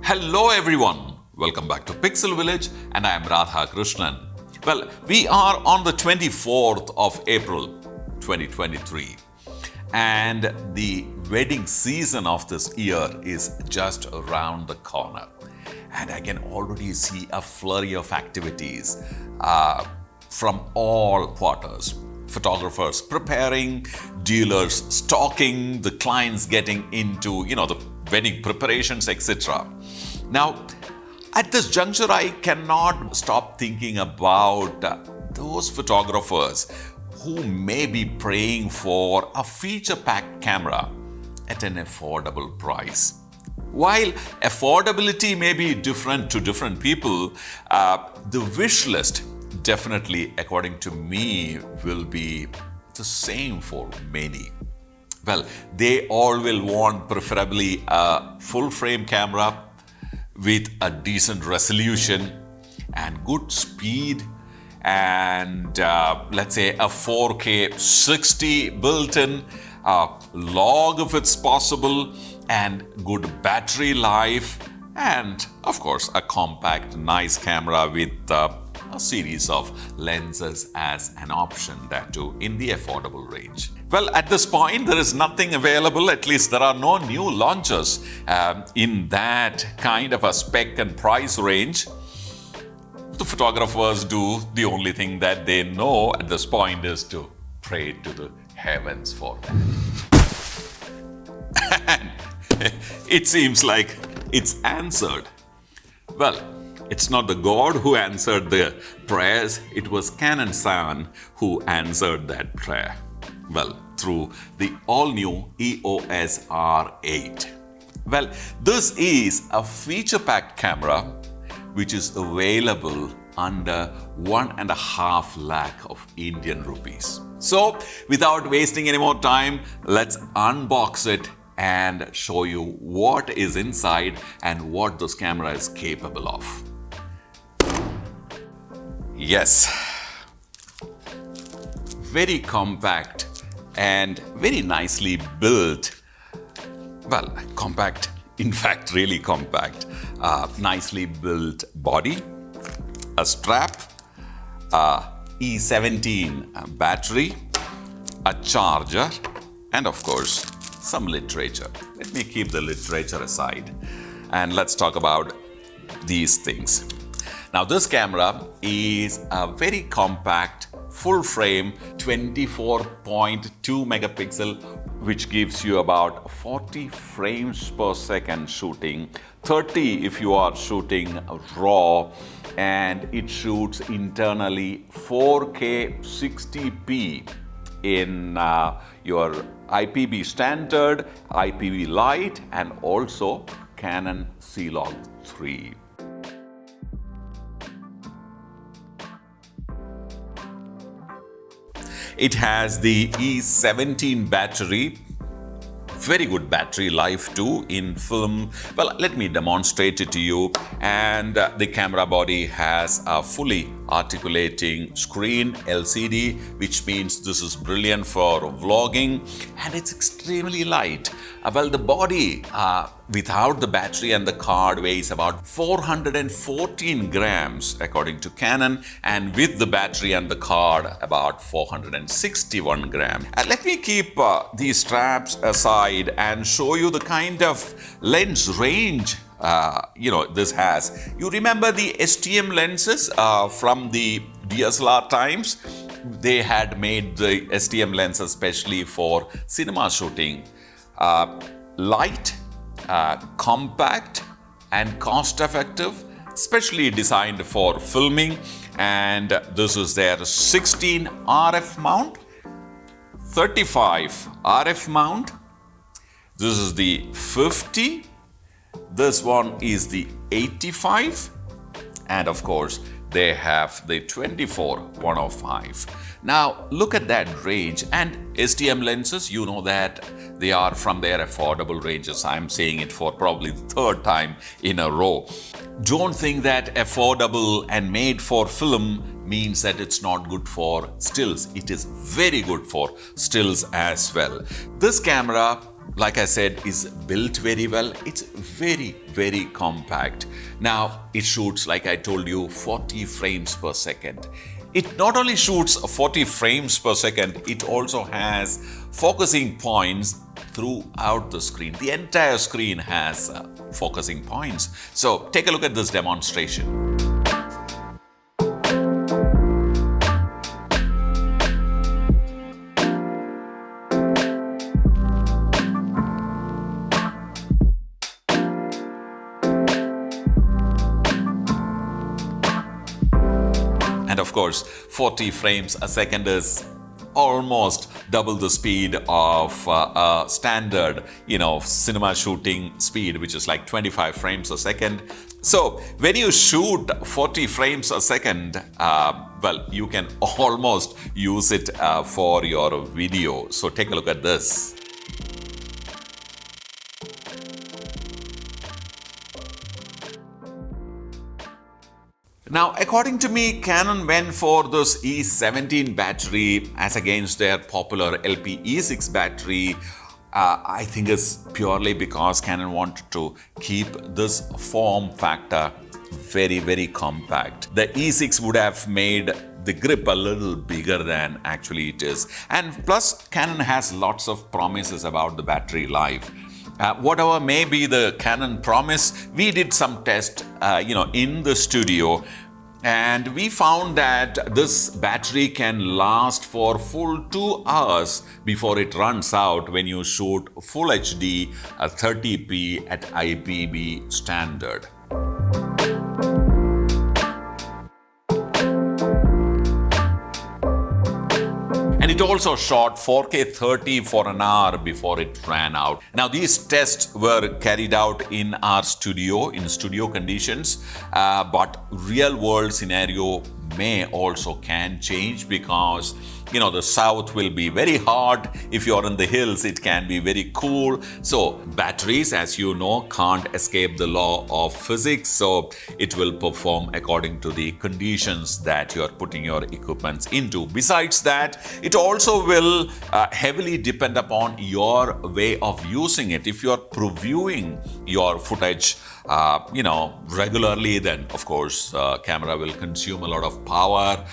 Hello everyone, welcome back to Pixel Viilage and I am Radha Krishnan. Well, we are on the 24th of April 2023 and the wedding season of this year is just around the corner. And I can already see a flurry of activities from all quarters. Photographers preparing, dealers stocking, the clients getting into, the wedding preparations, etc. Now, at this juncture, I cannot stop thinking about those photographers who may be praying for a feature-packed camera at an affordable price. While affordability may be different to different people, the wish list definitely, according to me, will be the same for many. Well, they all will want preferably a full-frame camera with a decent resolution and good speed and let's say a 4K 60 built-in, log if it's possible, and good battery life, and of course a compact nice camera with a series of lenses as an option, that too in the affordable range. Well, at this point there is nothing available, at least there are no new launches in that kind of a spec and price range. The photographers do the only thing that they know at this point is to pray to the heavens for that. It seems like it's answered. Well, it's not the God who answered the prayers, it was Canon who answered that prayer. Well, through the all-new EOS R8. Well, this is a feature-packed camera which is available under 1.5 lakh of Indian rupees. So, without wasting any more time, let's unbox it and show you what is inside and what this camera is capable of. Yes, very compact and very nicely built. Well, compact, in fact, really compact. Nicely built body, a strap, E17 battery, a charger, and of course, some literature. Let me keep the literature aside and let's talk about these things. Now, this camera is a very compact, full frame, 24.2 megapixel, which gives you about 40 frames per second shooting, 30 if you are shooting raw, and it shoots internally 4K 60p in your IPB standard, IPB light, and also Canon C-Log 3. It has the E17 battery, very good battery life too in film. Well, let me demonstrate it to you. And the camera body has a fully articulating screen LCD, which means this is brilliant for vlogging, and it's extremely light. Well, the body without the battery and the card weighs about 414 grams according to Canon, and with the battery and the card about 461 grams. Let me keep these straps aside and show you the kind of lens range this has. You remember the STM lenses from the DSLR times? They had made the STM lens especially for cinema shooting. Light, compact, and cost-effective, especially designed for filming. And this is their 16 RF mount, 35 RF mount. This is the 50. This one is the 85. And of course, they have the 24-105. Now, look at that range. And STM lenses, you know that they are from their affordable ranges. I'm saying it for probably the third time in a row. Don't think that affordable and made for film means that it's not good for stills. It is very good for stills as well. This camera like I said, is built very well. It's very, very compact. Now, it shoots, like I told you, 40 frames per second. It not only shoots 40 frames per second, it also has focusing points throughout the screen. The entire screen has focusing points. So take a look at this demonstration. And of course, 40 frames a second is almost double the speed of a standard, cinema shooting speed, which is like 25 frames a second. So when you shoot 40 frames a second, you can almost use it for your video. So take a look at this. Now, according to me, Canon went for this E17 battery as against their popular LP-E6 battery. I think it's purely because Canon wanted to keep this form factor very, very compact. The E6 would have made the grip a little bigger than actually it is. And plus, Canon has lots of promises about the battery life. Whatever may be the Canon promise, we did some tests, in the studio, and we found that this battery can last for full 2 hours before it runs out when you shoot Full HD 30p at IBIS standard. And it also shot 4K 30 for an hour before it ran out. Now, these tests were carried out in our studio, in studio conditions, but real world scenario may also can change because the south will be very hot. If you're in the hills, it can be very cool. So batteries, as you know, can't escape the law of physics. So it will perform according to the conditions that you're putting your equipments into. Besides that, it also will heavily depend upon your way of using it. If you're previewing your footage regularly, then of course camera will consume a lot of power.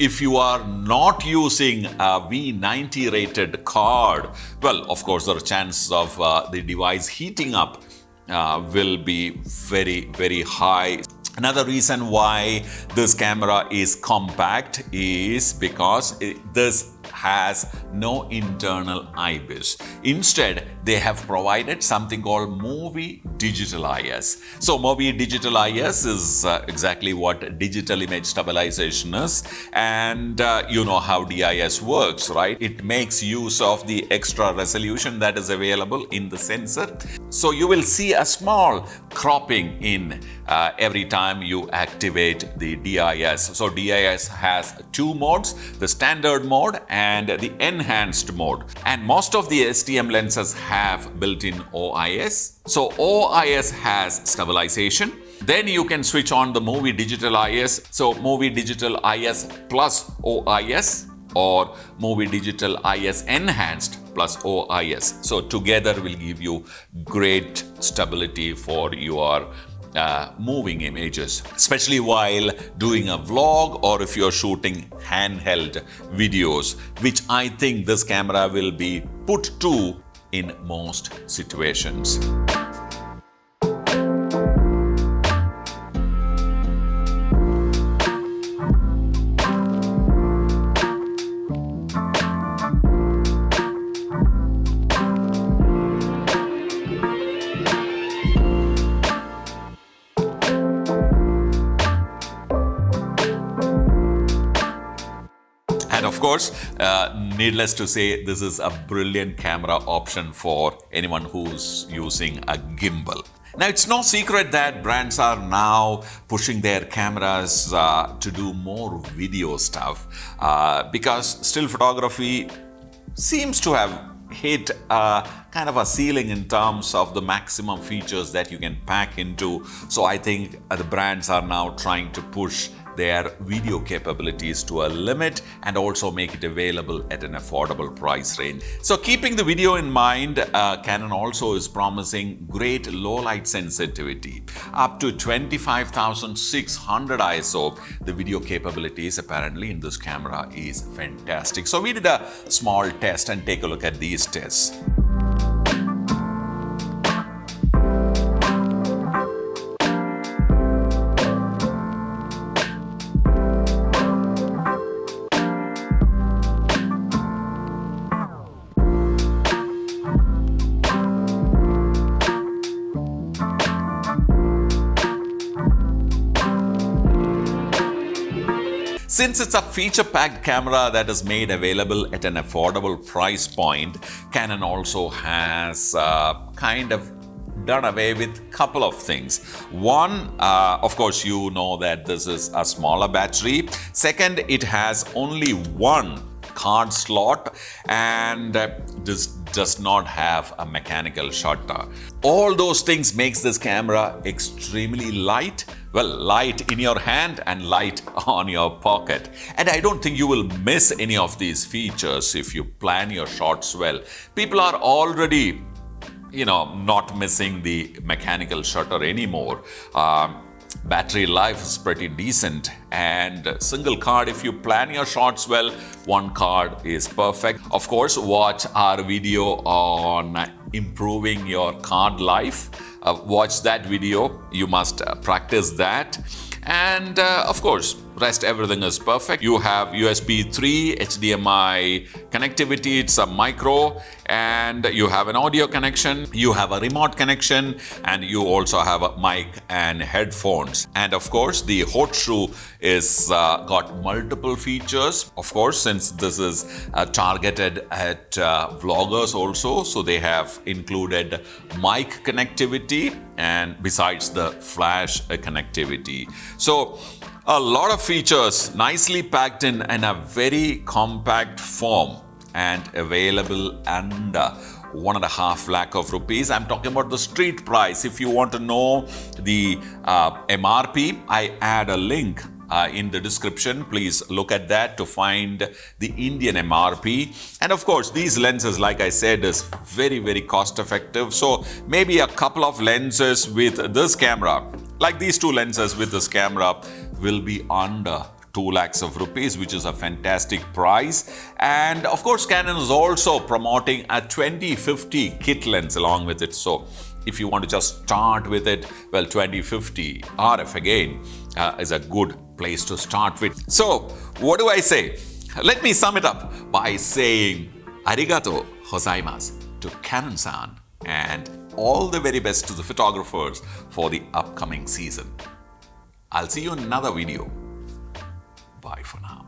If you are not using a V90 rated card, well, of course the chances of the device heating up will be very, very high. Another reason why this camera is compact is because this has no internal IBIS. Instead, they have provided something called Movie Digital IS. So Movie Digital IS is exactly what digital image stabilization is, and you know how DIS works, right? It makes use of the extra resolution that is available in the sensor. So you will see a small cropping in every time you activate the DIS. So DIS has two modes, the standard mode and the enhanced mode. And most of the STM lenses have built-in OIS. So OIS has stabilization. Then you can switch on the Movie Digital IS. So Movie Digital IS plus OIS or Movie Digital IS Enhanced plus OIS. So together will give you great stability for your moving images, especially while doing a vlog or if you're shooting handheld videos, which I think this camera will be put to in most situations. And of course, needless to say, this is a brilliant camera option for anyone who's using a gimbal. Now, it's no secret that brands are now pushing their cameras to do more video stuff because still photography seems to have hit kind of a ceiling in terms of the maximum features that you can pack into. So I think the brands are now trying to push their video capabilities to a limit and also make it available at an affordable price range. So keeping the video in mind, Canon also is promising great low light sensitivity, up to 25,600 ISO. The video capabilities apparently in this camera is fantastic. So we did a small test and take a look at these tests. Since it's a feature-packed camera that is made available at an affordable price point, Canon also has kind of done away with a couple of things. One, of course, you know that this is a smaller battery. Second, it has only one card slot, and this does not have a mechanical shutter. All those things makes this camera extremely light. Well, light in your hand and light on your pocket. And I don't think you will miss any of these features if you plan your shots well. People are already, not missing the mechanical shutter anymore. Battery life is pretty decent, and single card, if you plan your shots well, one card is perfect. Of course, watch our video on improving your card life. Watch that video. You must practice that. And of course, rest everything is perfect. You have USB 3, HDMI connectivity, it's a micro, and you have an audio connection, you have a remote connection, and you also have a mic and headphones. And of course, the hot shoe is got multiple features. Of course, since this is targeted at vloggers also, so they have included mic connectivity and besides the flash connectivity. So a lot of features nicely packed in a very compact form and available under 1.5 lakh of rupees. I'm talking about the street price. If you want to know the MRP, I add a link in the description. Please look at that to find the Indian MRP. And of course, these lenses, like I said, is very, very cost effective. So maybe a couple of lenses with this camera, like these two lenses with this camera, will be under 2 lakhs of rupees, which is a fantastic price. And of course, Canon is also promoting a 2050 kit lens along with it. So if you want to just start with it, well, 2050 RF again is a good place to start with. So what do I say? Let me sum it up by saying arigato gozaimasu to Canon-san, and all the very best to the photographers for the upcoming season. I'll see you in another video. Bye for now.